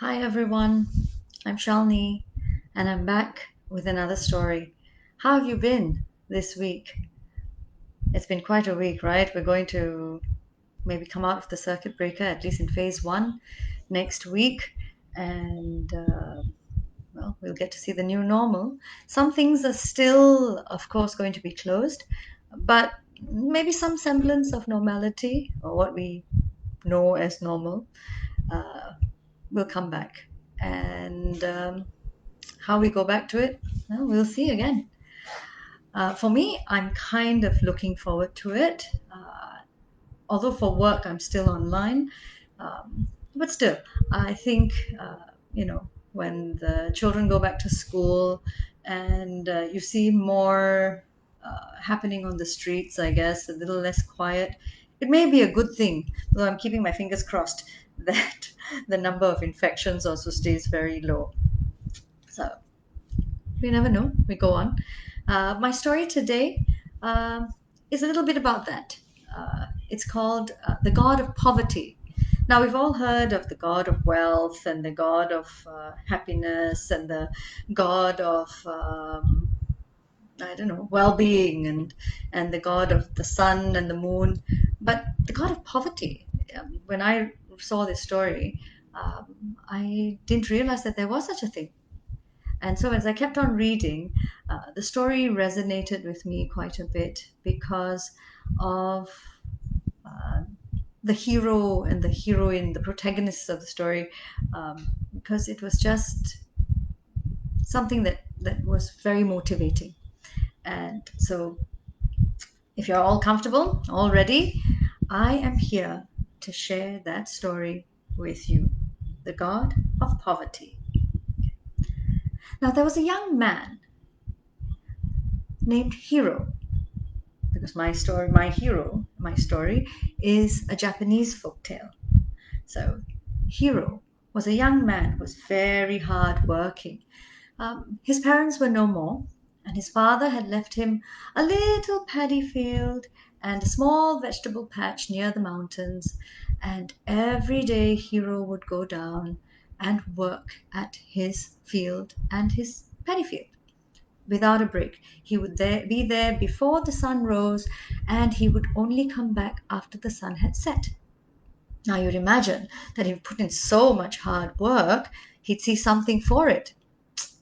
Hi everyone, I'm Shalni and I'm back with another story. How have you been this week? It's been quite a week, right? We're going to maybe come out of the circuit breaker, at least in phase one, next week, and well, we'll get to see the new normal. Some things are still, of course, going to be closed, but maybe some semblance of normality or what we know as normal uh, will come back. And how we go back to it, well, we'll see again. For me, I'm kind of looking forward to it. Although for work, I'm still online. But still, I think, when the children go back to school and you see more happening on the streets, I guess, a little less quiet, it may be a good thing, though I'm keeping my fingers crossed that the number of infections also stays very low. So we never know. We go on. My story today is a little bit about that. It's called The God of Poverty. Now, we've all heard of the God of wealth and the God of happiness and the God of, I don't know, well being and the God of the sun and the moon. But the God of poverty, when I saw this story, I didn't realize that there was such a thing. And so, as I kept on reading, the story resonated with me quite a bit because of uh, the hero and the heroine, the protagonists of the story, because it was just something that was very motivating. And so, if you're all comfortable, all ready, I am here to share that story with you. The God of Poverty. Now, there was a young man named Hiro, because my story is a Japanese folk tale. So, Hiro was a young man who was very hard working. His parents were no more, and his father had left him a little paddy field and a small vegetable patch near the mountains. And every day, Hiro would go down and work at his field and his paddy field without a break. He would be there before the sun rose, and he would only come back after the sun had set. Now you'd imagine that he put in so much hard work, he'd see something for it.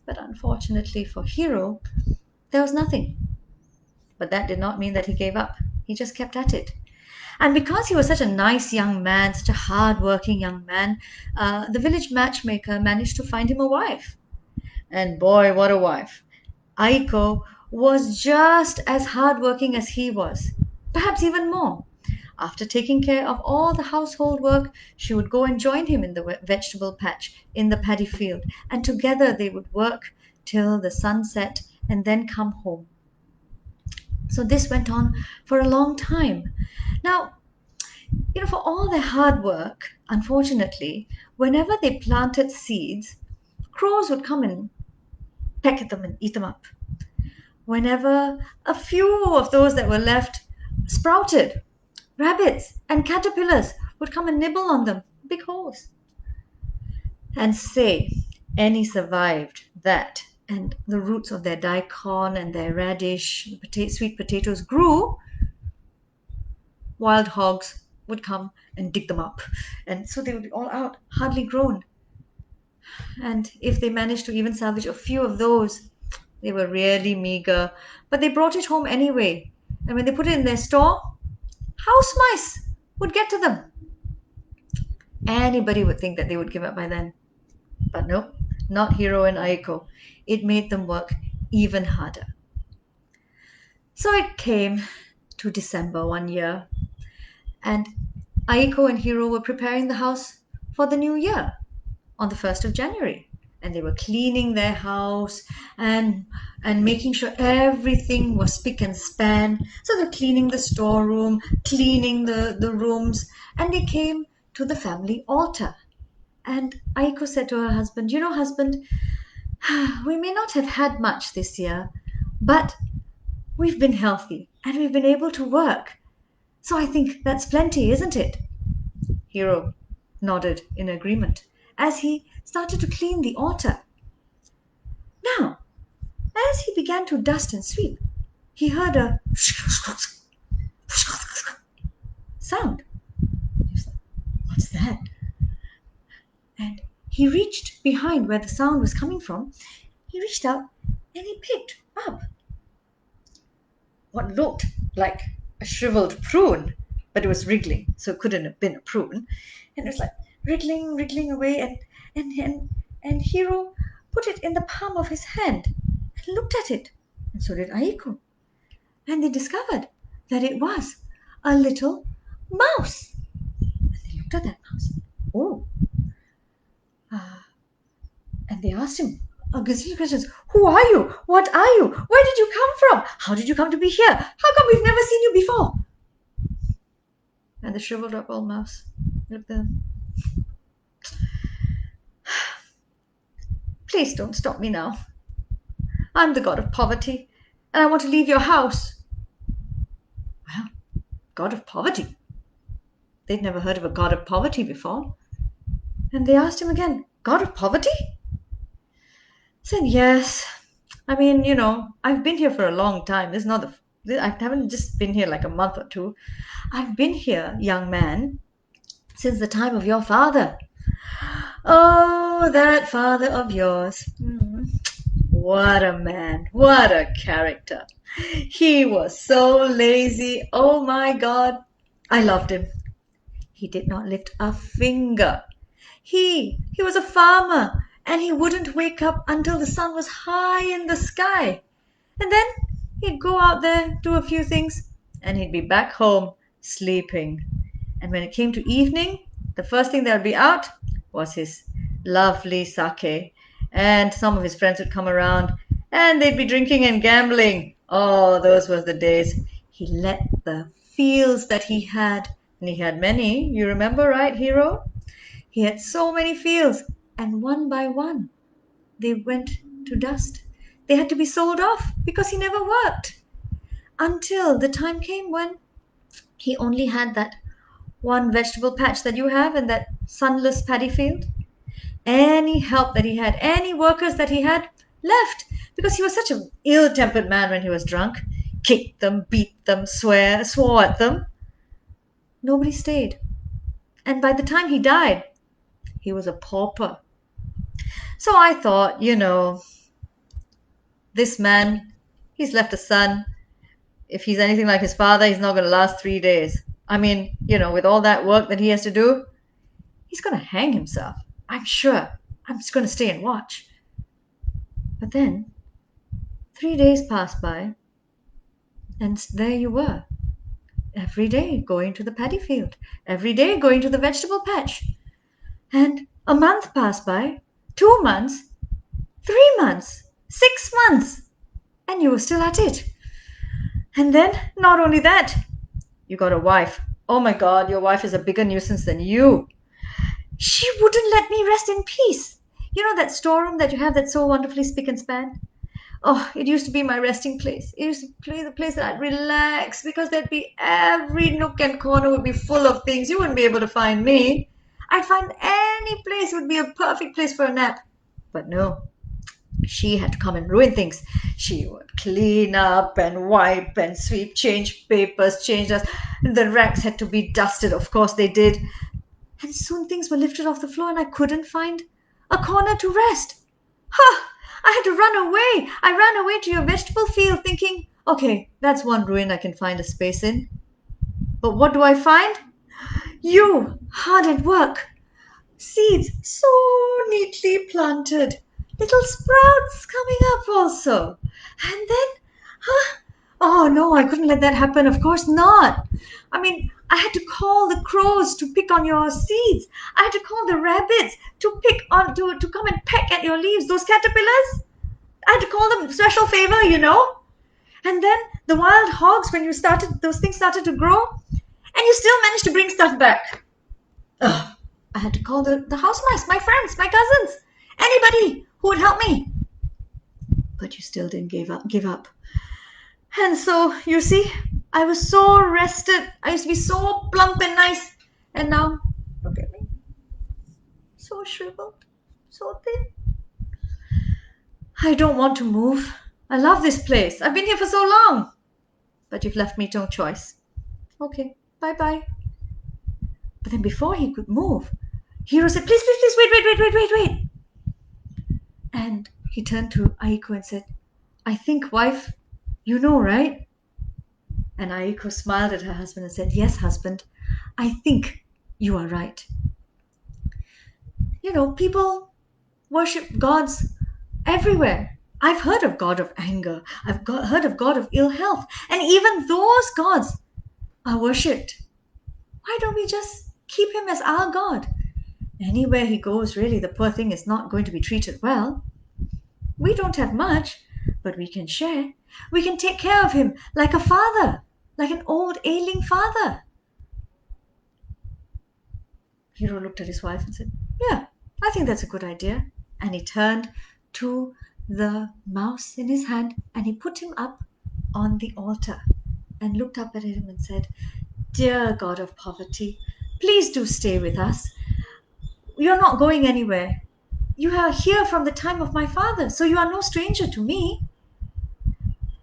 But unfortunately for Hiro, there was nothing. But that did not mean that he gave up. He just kept at it. And because he was such a nice young man, such a hard-working young man, the village matchmaker managed to find him a wife. And boy, what a wife! Aiko was just as hardworking as he was, perhaps even more. After taking care of all the household work, she would go and join him in the vegetable patch in the paddy field, and together they would work till the sun set and then come home. So this went on for a long time. Now, for all their hard work, unfortunately, whenever they planted seeds, crows would come and peck at them and eat them up. Whenever a few of those that were left sprouted, rabbits and caterpillars would come and nibble on them, big holes. And say, any survived that, and the roots of their daikon and their radish, sweet potatoes grew, wild hogs would come and dig them up. And so they would be all out, hardly grown. And if they managed to even salvage a few of those, they were really meager. But they brought it home anyway. And when they put it in their store, house mice would get to them. Anybody would think that they would give up by then. But nope, not Hiro and Aiko. It made them work even harder. So it came to December one year, and Aiko and Hiro were preparing the house for the new year on the 1st of January. And they were cleaning their house and making sure everything was spick and span. So they're cleaning the storeroom, cleaning the rooms, and they came to the family altar. And Aiko said to her husband, husband, we may not have had much this year, but we've been healthy and we've been able to work. So I think that's plenty, isn't it? Hiro nodded in agreement. as he started to clean the altar. Now, as he began to dust and sweep, he heard a sound. He was like, "What's that?" And he reached behind where the sound was coming from. He reached out and he picked up what looked like a shriveled prune, but it was wriggling, so it couldn't have been a prune. And it was like wriggling away, and Hiro put it in the palm of his hand and looked at it, and so did Aiko. And they discovered that it was a little mouse. And they looked at that mouse. Oh, uh, and they asked him a gazillion questions. Who are you? What are you? Where did you come from? How did you come to be here? How come we've never seen you before? And the shriveled up old mouse looked at them. Please don't stop me now. I'm the god of poverty, and I want to leave your house. Well, god of poverty? They'd never heard of a god of poverty before. And they asked him again, God of poverty? He said, yes. I mean, I've been here for a long time. This is not I haven't just been here like a month or two. I've been here, young man, since the time of your father. Oh, that father of yours. What a man. What a character. He was so lazy. Oh my God. I loved him. He did not lift a finger. He was a farmer, and he wouldn't wake up until the sun was high in the sky. And then he'd go out there, do a few things, and he'd be back home sleeping. And when it came to evening, the first thing that would be out was his lovely sake. And some of his friends would come around, and they'd be drinking and gambling. Oh, those were the days. He let the fields that he had, and he had many, you remember, right, Hiro? He had so many fields, and one by one they went to dust. They had to be sold off because he never worked. Until the time came when he only had that one vegetable patch that you have and that sunless paddy field. Any help that he had, any workers that he had, left because he was such an ill-tempered man when he was drunk. Kicked them, beat them, swore at them. Nobody stayed. And by the time he died, he was a pauper. So I thought, this man, he's left a son. If he's anything like his father, he's not going to last 3 days. I mean, with all that work that he has to do, he's going to hang himself. I'm sure. I'm just going to stay and watch. But then, 3 days passed by, and there you were. Every day going to the paddy field. Every day going to the vegetable patch. And a month passed by, 2 months, 3 months, 6 months, and you were still at it. And then, not only that, you got a wife. Oh my God, your wife is a bigger nuisance than you. She wouldn't let me rest in peace. You know that storeroom that you have that's so wonderfully spick and span? Oh, it used to be my resting place. It used to be the place that I'd relax because there'd be every nook and corner would be full of things. You wouldn't be able to find me. I'd find any place would be a perfect place for a nap. But no, she had to come and ruin things. She would clean up and wipe and sweep, change papers, change dust. The racks had to be dusted. Of course they did. And soon things were lifted off the floor and I couldn't find a corner to rest. Ha! I had to run away. I ran away to your vegetable field thinking, okay, that's one ruin I can find a space in. But what do I find? You, hard at work. Seeds so neatly planted. Little sprouts coming up also. And then, oh no, I couldn't let that happen. Of course not. I mean, I had to call the crows to pick on your seeds. I had to call the rabbits to come and peck at your leaves. Those caterpillars, I had to call them special favor. And then the wild hogs, when those things started to grow, and you still managed to bring stuff back. Ugh. I had to call the house mice, my friends, my cousins, anybody who would help me. But you still didn't give up. And so, you see, I was so rested. I used to be so plump and nice. And now, look at me. so shriveled, so thin. I don't want to move. I love this place. I've been here for so long. But you've left me no choice. Okay, bye bye. But then before he could move, Hiro said, please, please, please, wait, wait, wait, wait, wait, wait. And he turned to Aiko and said, I think, wife, you know, right? And Aiko smiled at her husband and said, yes, husband, I think you are right. You know, people worship gods everywhere. I've heard of God of anger. Heard of God of ill health. And even those gods are worshipped. Why don't we just keep him as our God? Anywhere he goes, really, the poor thing is not going to be treated well. We don't have much, but we can share. We can take care of him like a father, like an old ailing father. Hiro looked at his wife and said, yeah, I think that's a good idea. And he turned to the mouse in his hand and he put him up on the altar and looked up at him and said, dear God of poverty, please do stay with us. You're not going anywhere. You are here from the time of my father, so you are no stranger to me.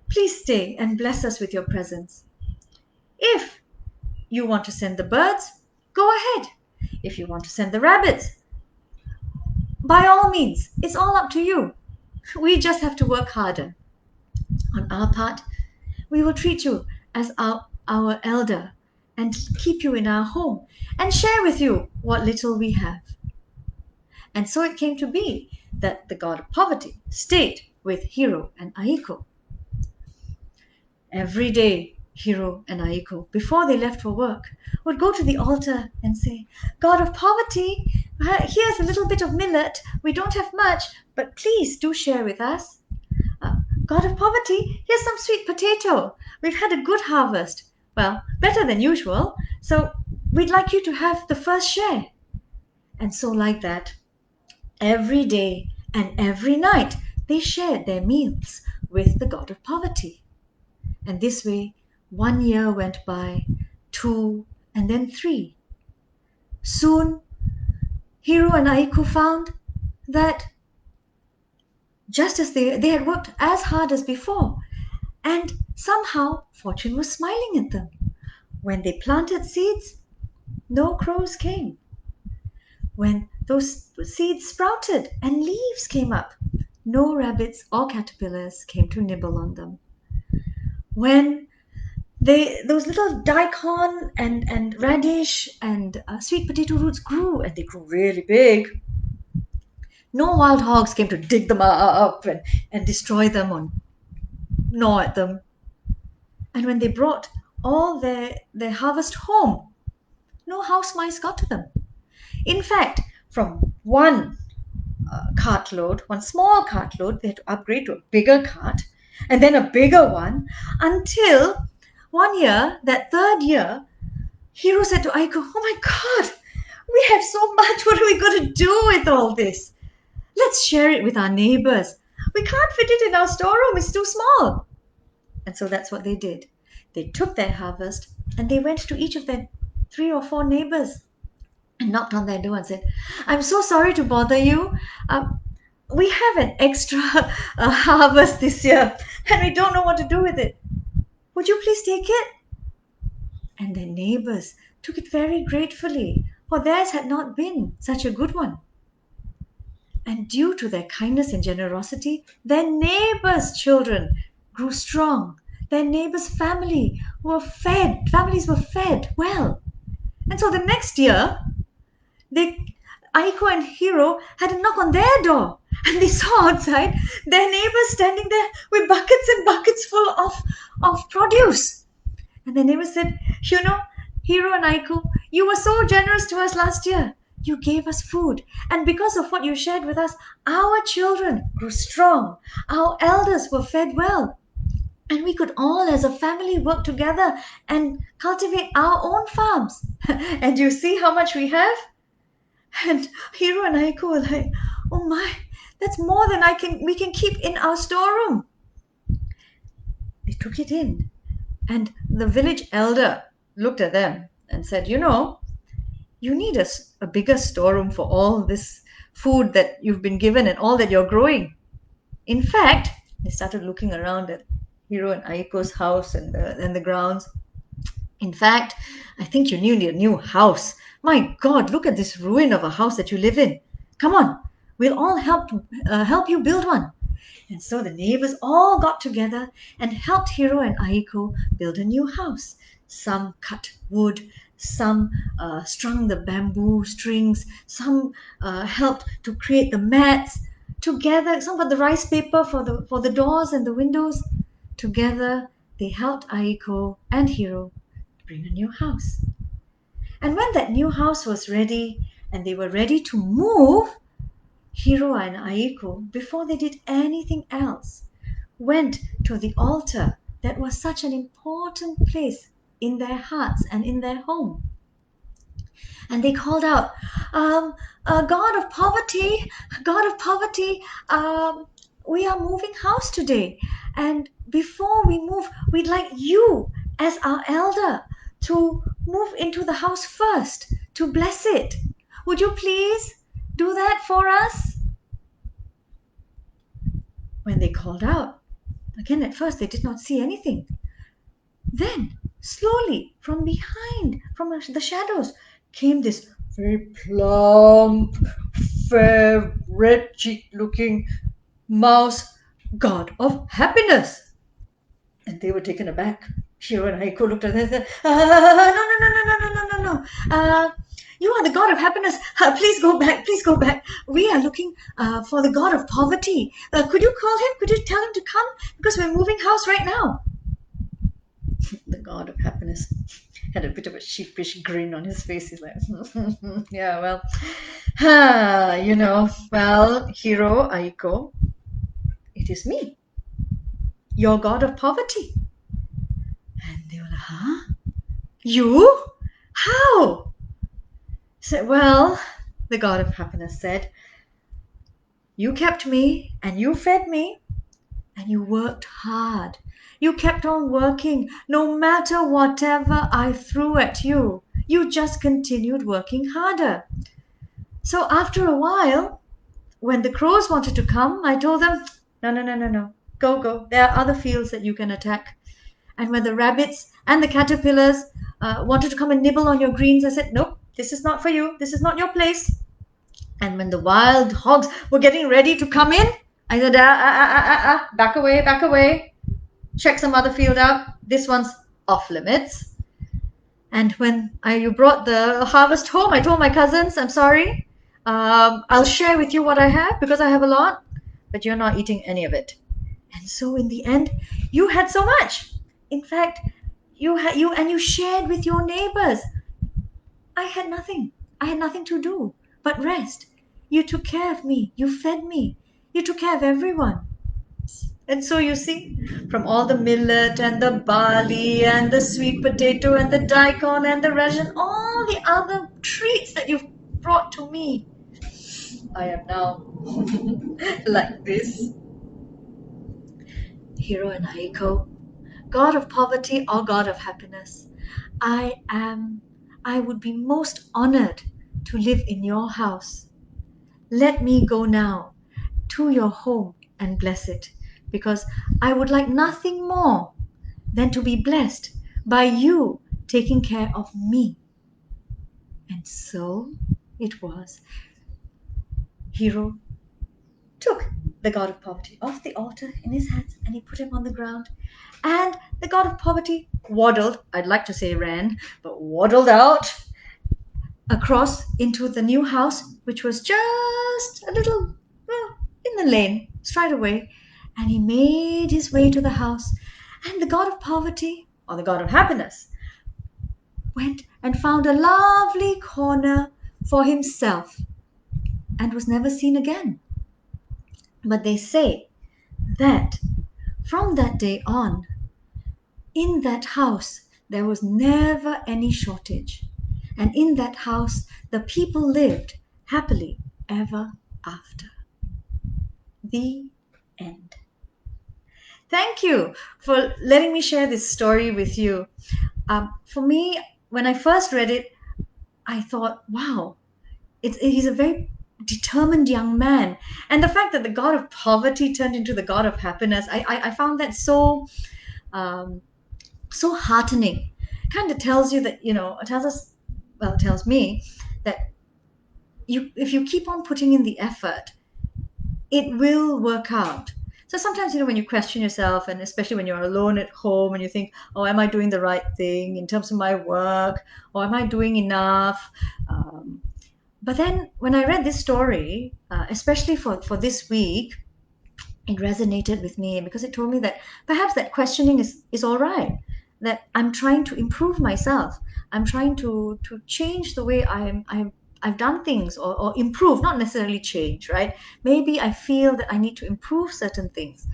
Please stay and bless us with your presence. If you want to send the birds, go ahead. If you want to send the rabbits, by all means, it's all up to you. We just have to work harder. On our part, we will treat you as our elder and keep you in our home and share with you what little we have. And so it came to be that the god of poverty stayed with Hiro and Aiko. Every day, Hiro and Aiko, before they left for work, would go to the altar and say, God of poverty, here's a little bit of millet. We don't have much, but please do share with us. God of poverty, here's some sweet potato. We've had a good harvest. Well, better than usual. So we'd like you to have the first share. And so, like that, every day and every night, they shared their meals with the god of poverty. And this way, 1 year went by, 2, and then 3. Soon, Hiro and Aiko found that just as they had worked as hard as before, and somehow fortune was smiling at them. When they planted seeds, no crows came. When those seeds sprouted and leaves came up, no rabbits or caterpillars came to nibble on them. When those little daikon and radish and sweet potato roots grew, and they grew really big, no wild hogs came to dig them up and destroy them or gnaw at them. And when they brought all their harvest home, no house mice got to them. In fact, from one cartload, one small cartload, they had to upgrade to a bigger cart, and then a bigger one, until 1 year, that third year, Hiro said to Aiko, oh my God, we have so much. What are we going to do with all this? Let's share it with our neighbors. We can't fit it in our storeroom. It's too small. And so that's what they did. They took their harvest and they went to each of their 3 or 4 neighbors and knocked on their door and said, I'm so sorry to bother you. We have an extra harvest this year and we don't know what to do with it. Would you please take it? And their neighbors took it very gratefully, for theirs had not been such a good one. And due to their kindness and generosity, their neighbors' children grew strong. Their neighbors' families were fed well. And so the next year, they Aiko and Hiro had a knock on their door, and they saw outside their neighbors standing there with buckets and buckets full of produce. And the neighbor said, you know, Hiro and Aiko, you were so generous to us last year. You gave us food. And because of what you shared with us, our children grew strong. Our elders were fed well. And we could all as a family work together and cultivate our own farms. And you see how much we have? And Hiro and Aiko were like, oh my, that's more than we can keep in our storeroom. They took it in. And the village elder looked at them and said, you know, you need a bigger storeroom for all this food that you've been given and all that you're growing. In fact, they started looking around at Hiro and Aiko's house and the grounds. In fact, I think you need a new house. My God, look at this ruin of a house that you live in. Come on, we'll all help you build one. And so the neighbors all got together and helped Hiro and Aiko build a new house. Some cut wood, some strung the bamboo strings, some helped to create the mats. Together, some got the rice paper for the doors and the windows. Together, they helped Aiko and Hiro bring a new house. And when that new house was ready and they were ready to move, Hiro and Aiko, before they did anything else, went to the altar that was such an important place in their hearts and in their home. And they called out, God of poverty, God of poverty, we are moving house today. And before we move, we'd like you, as our elder, to move into the house first, to bless it. Would you please do that for us? When they called out, again at first they did not see anything. Then, slowly, from behind, from the shadows, came this very plump, fair, red cheeked looking mouse, god of happiness. And they were taken aback. Shiro and Haiko looked at them and said, no, no, no, no, no, no, no, no, no. You are the god of happiness. Please go back. Please go back. We are looking for the god of poverty. Could you call him? Could you tell him to come? Because we're moving house right now. The god of happiness had a bit of a sheepish grin on his face. He's like, yeah, well, well, Hiro, Aiko, it is me, your god of poverty. And they were like, huh? You? How? Said, well, the god of happiness said, you kept me and you fed me and you worked hard. You kept on working no matter whatever I threw at you. You just continued working harder. So after a while, when the crows wanted to come, I told them, no, no, no, no, no. Go, go. There are other fields that you can attack. And when the rabbits and the caterpillars wanted to come and nibble on your greens, I said, nope, this is not for you. This is not your place. And when the wild hogs were getting ready to come in, I said, back away, back away. Check some other field out. This one's off limits. And when you brought the harvest home, I told my cousins, I'm sorry. I'll share with you what I have because I have a lot, but you're not eating any of it. And so in the end, you had so much. In fact, you shared with your neighbors. I had nothing. I had nothing to do but rest. You took care of me. You fed me. You took care of everyone. And so you see, from all the millet and the barley and the sweet potato and the daikon and the rajan, all the other treats that you've brought to me, I am now like this. Hiro and Aiko, god of poverty or god of happiness, I would be most honored to live in your house. Let me go now to your home and bless it, because I would like nothing more than to be blessed by you taking care of me. And so it was. Hiro took the god of poverty off the altar in his hands and he put him on the ground. And the god of poverty waddled, I'd like to say ran, but waddled out across into the new house, which was just a little in the lane, straight away. And he made his way to the house. And the god of poverty, or the god of happiness, went and found a lovely corner for himself and was never seen again. But they say that from that day on, in that house, there was never any shortage. And in that house, the people lived happily ever after. The end. Thank you for letting me share this story with you. For me, when I first read it, I thought, wow, he's a very determined young man. And the fact that the god of poverty turned into the god of happiness, I found that so um, so heartening. Kind of tells you that, it tells us, well, it tells me that if you keep on putting in the effort, it will work out. So sometimes, when you question yourself, and especially when you're alone at home and you think, oh, am I doing the right thing in terms of my work? Or am I doing enough? But then when I read this story, especially for this week, it resonated with me because it told me that perhaps that questioning is all right. That I'm trying to improve myself. I'm trying to change the way I've done things, or improve, not necessarily change, right? Maybe I feel that I need to improve certain things.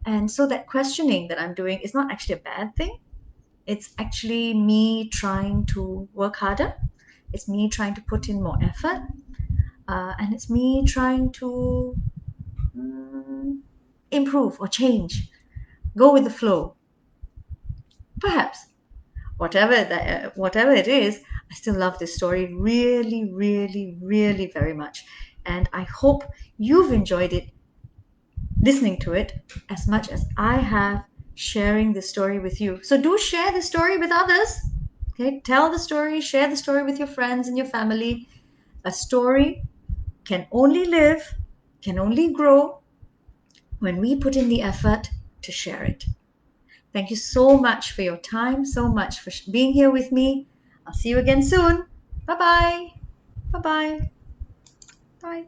And so that questioning that I'm doing is not actually a bad thing. It's actually me trying to work harder. It's me trying to put in more effort. And it's me trying to mm, improve or change, go with the flow. Perhaps whatever it is, I still love this story really, really, really very much, and I hope you've enjoyed it, listening to it as much as I have sharing this story with you. So do share the story with others. Okay, tell the story, share the story with your friends and your family. A story can only live, can only grow when we put in the effort to share it. Thank you so much for your time, so much for being here with me. I'll see you again soon. Bye bye. Bye bye. Bye.